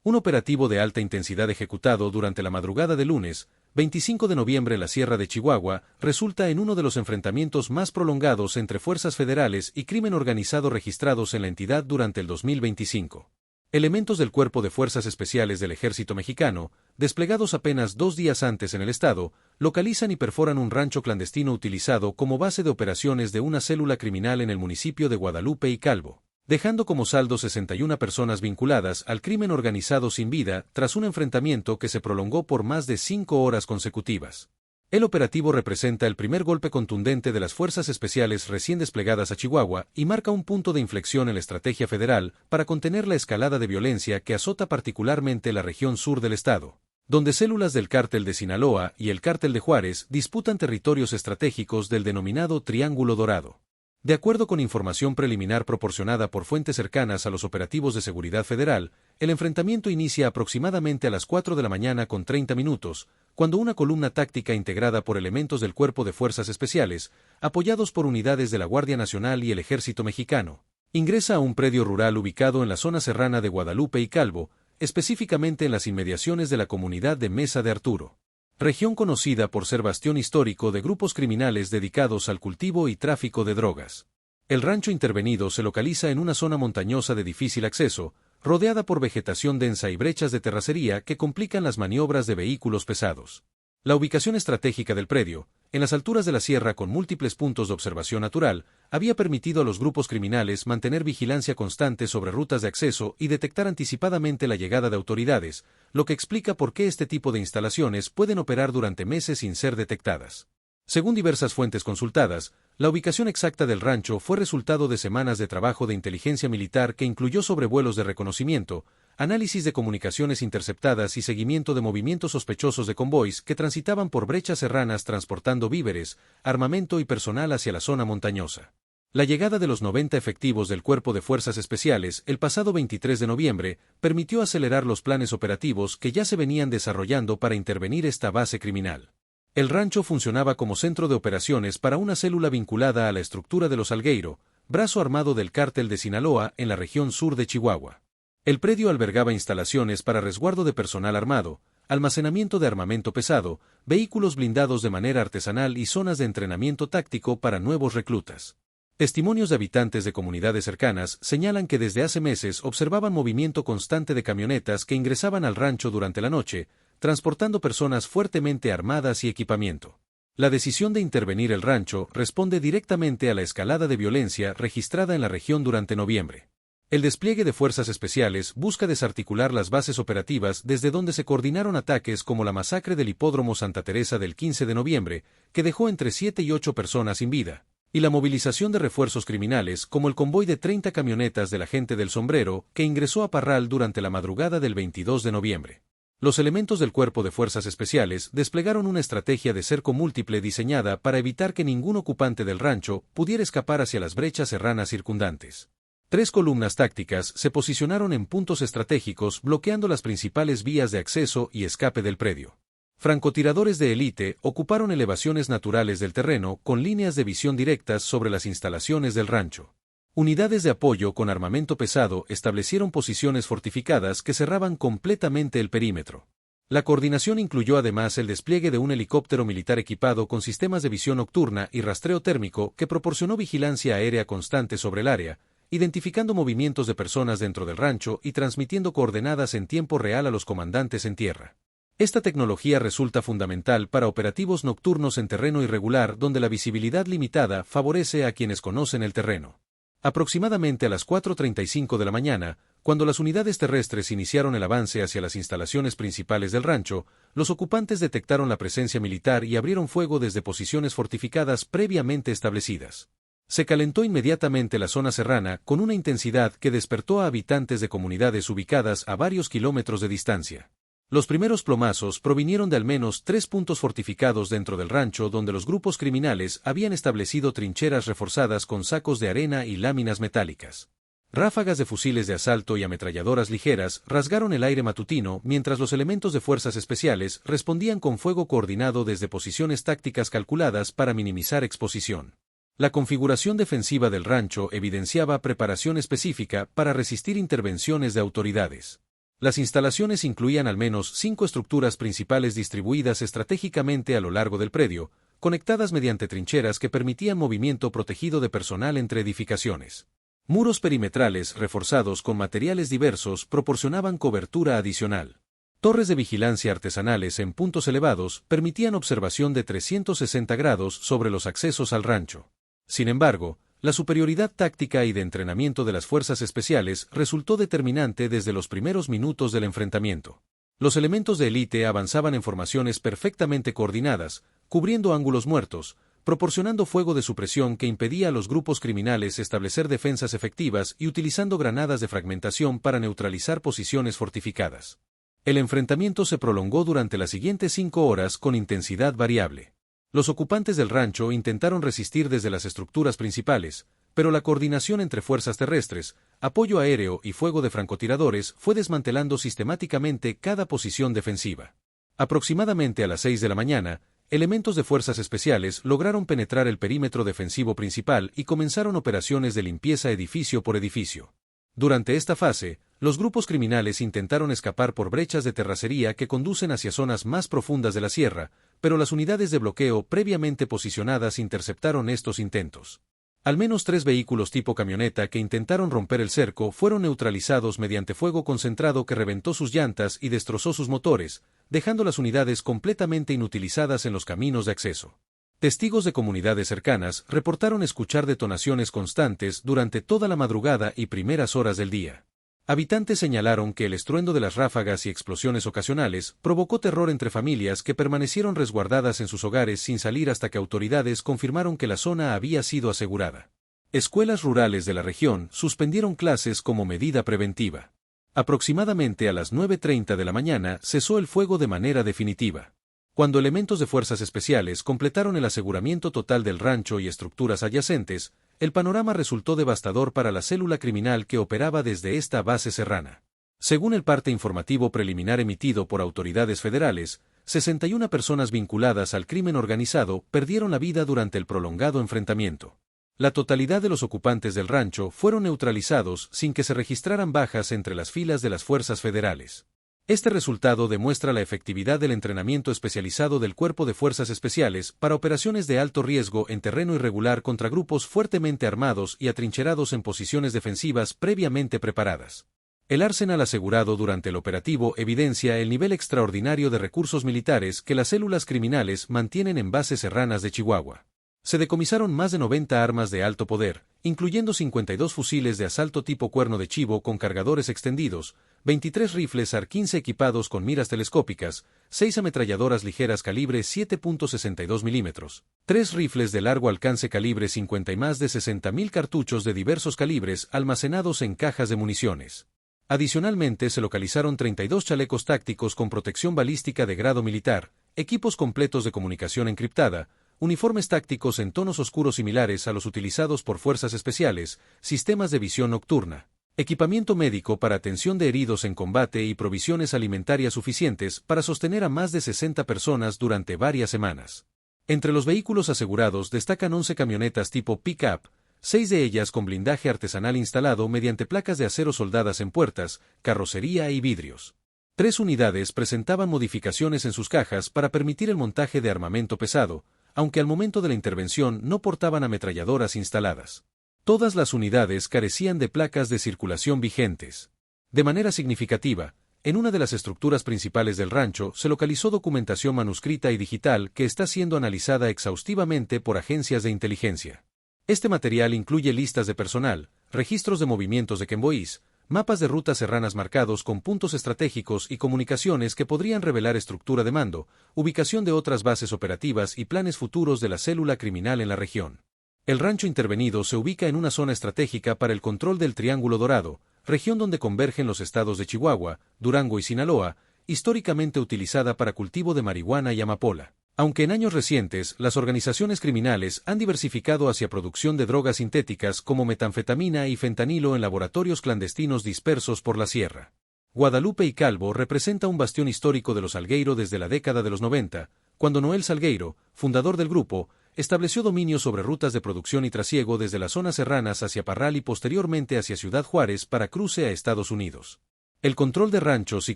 Un operativo de alta intensidad ejecutado durante la madrugada de lunes, 25 de noviembre en la Sierra de Chihuahua, resulta en uno de los enfrentamientos más prolongados entre fuerzas federales y crimen organizado registrados en la entidad durante el 2025. Elementos del Cuerpo de Fuerzas Especiales del Ejército Mexicano, desplegados apenas 2 días antes en el estado, localizan y perforan un rancho clandestino utilizado como base de operaciones de una célula criminal en el municipio de Guadalupe y Calvo, dejando como saldo 61 personas vinculadas al crimen organizado sin vida tras un enfrentamiento que se prolongó por más de 5 horas consecutivas. El operativo representa el primer golpe contundente de las fuerzas especiales recién desplegadas a Chihuahua y marca un punto de inflexión en la estrategia federal para contener la escalada de violencia que azota particularmente la región sur del estado, donde células del Cártel de Sinaloa y el Cártel de Juárez disputan territorios estratégicos del denominado Triángulo Dorado. De acuerdo con información preliminar proporcionada por fuentes cercanas a los operativos de seguridad federal, el enfrentamiento inicia aproximadamente a las 4 de la mañana con 30 minutos, cuando una columna táctica integrada por elementos del Cuerpo de Fuerzas Especiales, apoyados por unidades de la Guardia Nacional y el Ejército Mexicano, ingresa a un predio rural ubicado en la zona serrana de Guadalupe y Calvo, específicamente en las inmediaciones de la comunidad de Mesa de Arturo, región conocida por ser bastión histórico de grupos criminales dedicados al cultivo y tráfico de drogas. El rancho intervenido se localiza en una zona montañosa de difícil acceso, rodeada por vegetación densa y brechas de terracería que complican las maniobras de vehículos pesados. La ubicación estratégica del predio, en las alturas de la sierra con múltiples puntos de observación natural, había permitido a los grupos criminales mantener vigilancia constante sobre rutas de acceso y detectar anticipadamente la llegada de autoridades, lo que explica por qué este tipo de instalaciones pueden operar durante meses sin ser detectadas. Según diversas fuentes consultadas, la ubicación exacta del rancho fue resultado de semanas de trabajo de inteligencia militar que incluyó sobrevuelos de reconocimiento, análisis de comunicaciones interceptadas y seguimiento de movimientos sospechosos de convoys que transitaban por brechas serranas transportando víveres, armamento y personal hacia la zona montañosa. La llegada de los 90 efectivos del Cuerpo de Fuerzas Especiales el pasado 23 de noviembre permitió acelerar los planes operativos que ya se venían desarrollando para intervenir esta base criminal. El rancho funcionaba como centro de operaciones para una célula vinculada a la estructura de los Algueiro, brazo armado del Cártel de Sinaloa en la región sur de Chihuahua. El predio albergaba instalaciones para resguardo de personal armado, almacenamiento de armamento pesado, vehículos blindados de manera artesanal y zonas de entrenamiento táctico para nuevos reclutas. Testimonios de habitantes de comunidades cercanas señalan que desde hace meses observaban movimiento constante de camionetas que ingresaban al rancho durante la noche, transportando personas fuertemente armadas y equipamiento. La decisión de intervenir el rancho responde directamente a la escalada de violencia registrada en la región durante noviembre. El despliegue de fuerzas especiales busca desarticular las bases operativas desde donde se coordinaron ataques como la masacre del hipódromo Santa Teresa del 15 de noviembre, que dejó entre 7 y 8 personas sin vida, y la movilización de refuerzos criminales como el convoy de 30 camionetas de la gente del Sombrero que ingresó a Parral durante la madrugada del 22 de noviembre. Los elementos del Cuerpo de Fuerzas Especiales desplegaron una estrategia de cerco múltiple diseñada para evitar que ningún ocupante del rancho pudiera escapar hacia las brechas serranas circundantes. 3 columnas tácticas se posicionaron en puntos estratégicos bloqueando las principales vías de acceso y escape del predio. Francotiradores de élite ocuparon elevaciones naturales del terreno con líneas de visión directas sobre las instalaciones del rancho. Unidades de apoyo con armamento pesado establecieron posiciones fortificadas que cerraban completamente el perímetro. La coordinación incluyó además el despliegue de un helicóptero militar equipado con sistemas de visión nocturna y rastreo térmico que proporcionó vigilancia aérea constante sobre el área, identificando movimientos de personas dentro del rancho y transmitiendo coordenadas en tiempo real a los comandantes en tierra. Esta tecnología resulta fundamental para operativos nocturnos en terreno irregular donde la visibilidad limitada favorece a quienes conocen el terreno. Aproximadamente a las 4:35 de la mañana, cuando las unidades terrestres iniciaron el avance hacia las instalaciones principales del rancho, los ocupantes detectaron la presencia militar y abrieron fuego desde posiciones fortificadas previamente establecidas. Se calentó inmediatamente la zona serrana con una intensidad que despertó a habitantes de comunidades ubicadas a varios kilómetros de distancia. Los primeros plomazos provinieron de al menos 3 puntos fortificados dentro del rancho donde los grupos criminales habían establecido trincheras reforzadas con sacos de arena y láminas metálicas. Ráfagas de fusiles de asalto y ametralladoras ligeras rasgaron el aire matutino mientras los elementos de fuerzas especiales respondían con fuego coordinado desde posiciones tácticas calculadas para minimizar exposición. La configuración defensiva del rancho evidenciaba preparación específica para resistir intervenciones de autoridades. Las instalaciones incluían al menos 5 estructuras principales distribuidas estratégicamente a lo largo del predio, conectadas mediante trincheras que permitían movimiento protegido de personal entre edificaciones. Muros perimetrales reforzados con materiales diversos proporcionaban cobertura adicional. Torres de vigilancia artesanales en puntos elevados permitían observación de 360 grados sobre los accesos al rancho. Sin embargo, la superioridad táctica y de entrenamiento de las fuerzas especiales resultó determinante desde los primeros minutos del enfrentamiento. Los elementos de élite avanzaban en formaciones perfectamente coordinadas, cubriendo ángulos muertos, proporcionando fuego de supresión que impedía a los grupos criminales establecer defensas efectivas y utilizando granadas de fragmentación para neutralizar posiciones fortificadas. El enfrentamiento se prolongó durante las siguientes 5 horas con intensidad variable. Los ocupantes del rancho intentaron resistir desde las estructuras principales, pero la coordinación entre fuerzas terrestres, apoyo aéreo y fuego de francotiradores fue desmantelando sistemáticamente cada posición defensiva. Aproximadamente a las 6 de la mañana, elementos de fuerzas especiales lograron penetrar el perímetro defensivo principal y comenzaron operaciones de limpieza edificio por edificio. Durante esta fase, los grupos criminales intentaron escapar por brechas de terracería que conducen hacia zonas más profundas de la sierra, pero las unidades de bloqueo previamente posicionadas interceptaron estos intentos. Al menos 3 vehículos tipo camioneta que intentaron romper el cerco fueron neutralizados mediante fuego concentrado que reventó sus llantas y destrozó sus motores, dejando las unidades completamente inutilizadas en los caminos de acceso. Testigos de comunidades cercanas reportaron escuchar detonaciones constantes durante toda la madrugada y primeras horas del día. Habitantes señalaron que el estruendo de las ráfagas y explosiones ocasionales provocó terror entre familias que permanecieron resguardadas en sus hogares sin salir hasta que autoridades confirmaron que la zona había sido asegurada. Escuelas rurales de la región suspendieron clases como medida preventiva. Aproximadamente a las 9:30 de la mañana cesó el fuego de manera definitiva. Cuando elementos de fuerzas especiales completaron el aseguramiento total del rancho y estructuras adyacentes, el panorama resultó devastador para la célula criminal que operaba desde esta base serrana. Según el parte informativo preliminar emitido por autoridades federales, 61 personas vinculadas al crimen organizado perdieron la vida durante el prolongado enfrentamiento. La totalidad de los ocupantes del rancho fueron neutralizados sin que se registraran bajas entre las filas de las fuerzas federales. Este resultado demuestra la efectividad del entrenamiento especializado del Cuerpo de Fuerzas Especiales para operaciones de alto riesgo en terreno irregular contra grupos fuertemente armados y atrincherados en posiciones defensivas previamente preparadas. El arsenal asegurado durante el operativo evidencia el nivel extraordinario de recursos militares que las células criminales mantienen en bases serranas de Chihuahua. Se decomisaron más de 90 armas de alto poder, incluyendo 52 fusiles de asalto tipo cuerno de chivo con cargadores extendidos, 23 rifles AR-15 equipados con miras telescópicas, 6 ametralladoras ligeras calibre 7.62 mm, 3 rifles de largo alcance calibre 50 y más de 60.000 cartuchos de diversos calibres almacenados en cajas de municiones. Adicionalmente se localizaron 32 chalecos tácticos con protección balística de grado militar, equipos completos de comunicación encriptada, uniformes tácticos en tonos oscuros similares a los utilizados por fuerzas especiales, sistemas de visión nocturna, equipamiento médico para atención de heridos en combate y provisiones alimentarias suficientes para sostener a más de 60 personas durante varias semanas. Entre los vehículos asegurados destacan 11 camionetas tipo pick-up, 6 de ellas con blindaje artesanal instalado mediante placas de acero soldadas en puertas, carrocería y vidrios. 3 unidades presentaban modificaciones en sus cajas para permitir el montaje de armamento pesado, aunque al momento de la intervención no portaban ametralladoras instaladas. Todas las unidades carecían de placas de circulación vigentes. De manera significativa, en una de las estructuras principales del rancho se localizó documentación manuscrita y digital que está siendo analizada exhaustivamente por agencias de inteligencia. Este material incluye listas de personal, registros de movimientos de convoyes, mapas de rutas serranas marcados con puntos estratégicos y comunicaciones que podrían revelar estructura de mando, ubicación de otras bases operativas y planes futuros de la célula criminal en la región. El rancho intervenido se ubica en una zona estratégica para el control del Triángulo Dorado, región donde convergen los estados de Chihuahua, Durango y Sinaloa, históricamente utilizada para cultivo de marihuana y amapola. Aunque en años recientes las organizaciones criminales han diversificado hacia producción de drogas sintéticas como metanfetamina y fentanilo en laboratorios clandestinos dispersos por la sierra. Guadalupe y Calvo representa un bastión histórico de los Salgueiro desde la década de los 90, cuando Noel Salgueiro, fundador del grupo, estableció dominio sobre rutas de producción y trasiego desde las zonas serranas hacia Parral y posteriormente hacia Ciudad Juárez para cruce a Estados Unidos. El control de ranchos y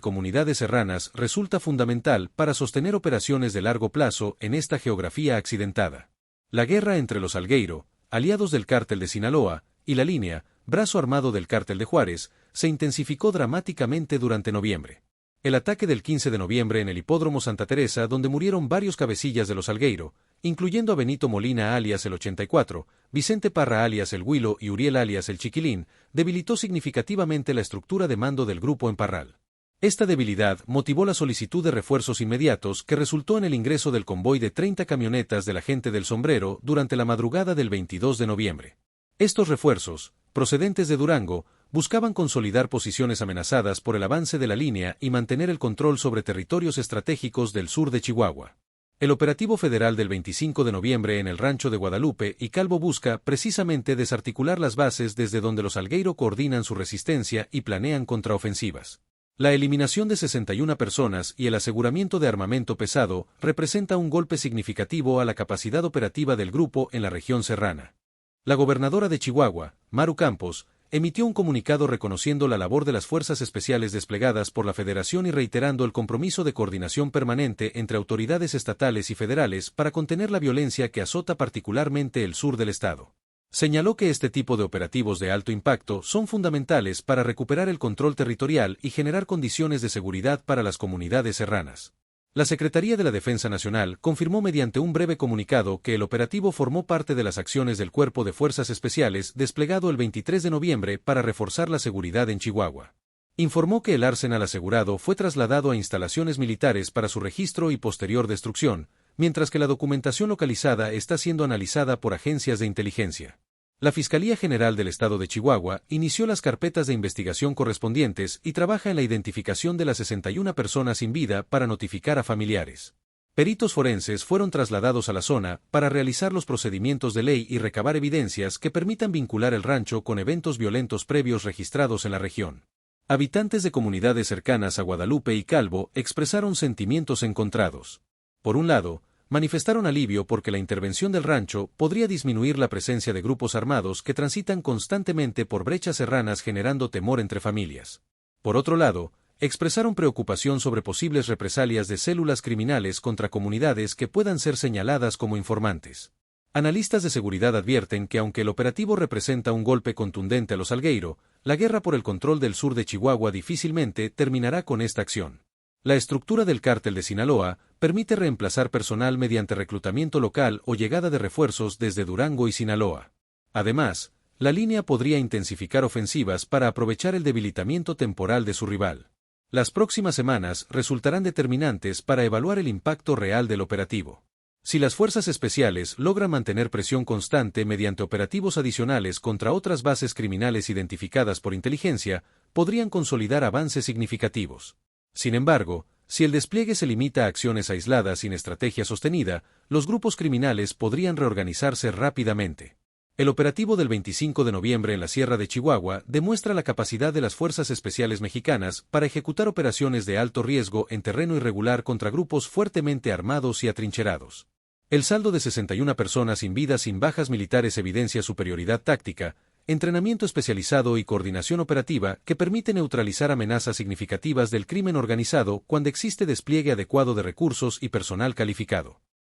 comunidades serranas resulta fundamental para sostener operaciones de largo plazo en esta geografía accidentada. La guerra entre los Salgueiro, aliados del Cártel de Sinaloa, y la Línea, brazo armado del Cártel de Juárez, se intensificó dramáticamente durante noviembre. El ataque del 15 de noviembre en el Hipódromo Santa Teresa, donde murieron varios cabecillas de los Salgueiro, incluyendo a Benito Molina alias el 84, Vicente Parra alias el Huilo y Uriel alias el Chiquilín, debilitó significativamente la estructura de mando del grupo en Parral. Esta debilidad motivó la solicitud de refuerzos inmediatos que resultó en el ingreso del convoy de 30 camionetas de la gente del Sombrero durante la madrugada del 22 de noviembre. Estos refuerzos, procedentes de Durango, buscaban consolidar posiciones amenazadas por el avance de la línea y mantener el control sobre territorios estratégicos del sur de Chihuahua. El operativo federal del 25 de noviembre en el rancho de Guadalupe y Calvo busca precisamente desarticular las bases desde donde los Salgueiro coordinan su resistencia y planean contraofensivas. La eliminación de 61 personas y el aseguramiento de armamento pesado representa un golpe significativo a la capacidad operativa del grupo en la región serrana. La gobernadora de Chihuahua, Maru Campos, emitió un comunicado reconociendo la labor de las fuerzas especiales desplegadas por la Federación y reiterando el compromiso de coordinación permanente entre autoridades estatales y federales para contener la violencia que azota particularmente el sur del estado. Señaló que este tipo de operativos de alto impacto son fundamentales para recuperar el control territorial y generar condiciones de seguridad para las comunidades serranas. La Secretaría de la Defensa Nacional confirmó mediante un breve comunicado que el operativo formó parte de las acciones del Cuerpo de Fuerzas Especiales desplegado el 23 de noviembre para reforzar la seguridad en Chihuahua. Informó que el arsenal asegurado fue trasladado a instalaciones militares para su registro y posterior destrucción, mientras que la documentación localizada está siendo analizada por agencias de inteligencia. La Fiscalía General del Estado de Chihuahua inició las carpetas de investigación correspondientes y trabaja en la identificación de las 61 personas sin vida para notificar a familiares. Peritos forenses fueron trasladados a la zona para realizar los procedimientos de ley y recabar evidencias que permitan vincular el rancho con eventos violentos previos registrados en la región. Habitantes de comunidades cercanas a Guadalupe y Calvo expresaron sentimientos encontrados. Por un lado, manifestaron alivio porque la intervención del rancho podría disminuir la presencia de grupos armados que transitan constantemente por brechas serranas generando temor entre familias. Por otro lado, expresaron preocupación sobre posibles represalias de células criminales contra comunidades que puedan ser señaladas como informantes. Analistas de seguridad advierten que aunque el operativo representa un golpe contundente a los Salgueiro, la guerra por el control del sur de Chihuahua difícilmente terminará con esta acción. La estructura del Cártel de Sinaloa permite reemplazar personal mediante reclutamiento local o llegada de refuerzos desde Durango y Sinaloa. Además, la línea podría intensificar ofensivas para aprovechar el debilitamiento temporal de su rival. Las próximas semanas resultarán determinantes para evaluar el impacto real del operativo. Si las fuerzas especiales logran mantener presión constante mediante operativos adicionales contra otras bases criminales identificadas por inteligencia, podrían consolidar avances significativos. Sin embargo, si el despliegue se limita a acciones aisladas sin estrategia sostenida, los grupos criminales podrían reorganizarse rápidamente. El operativo del 25 de noviembre en la Sierra de Chihuahua demuestra la capacidad de las fuerzas especiales mexicanas para ejecutar operaciones de alto riesgo en terreno irregular contra grupos fuertemente armados y atrincherados. El saldo de 61 personas sin vida sin bajas militares evidencia superioridad táctica, entrenamiento especializado y coordinación operativa que permite neutralizar amenazas significativas del crimen organizado cuando existe despliegue adecuado de recursos y personal calificado.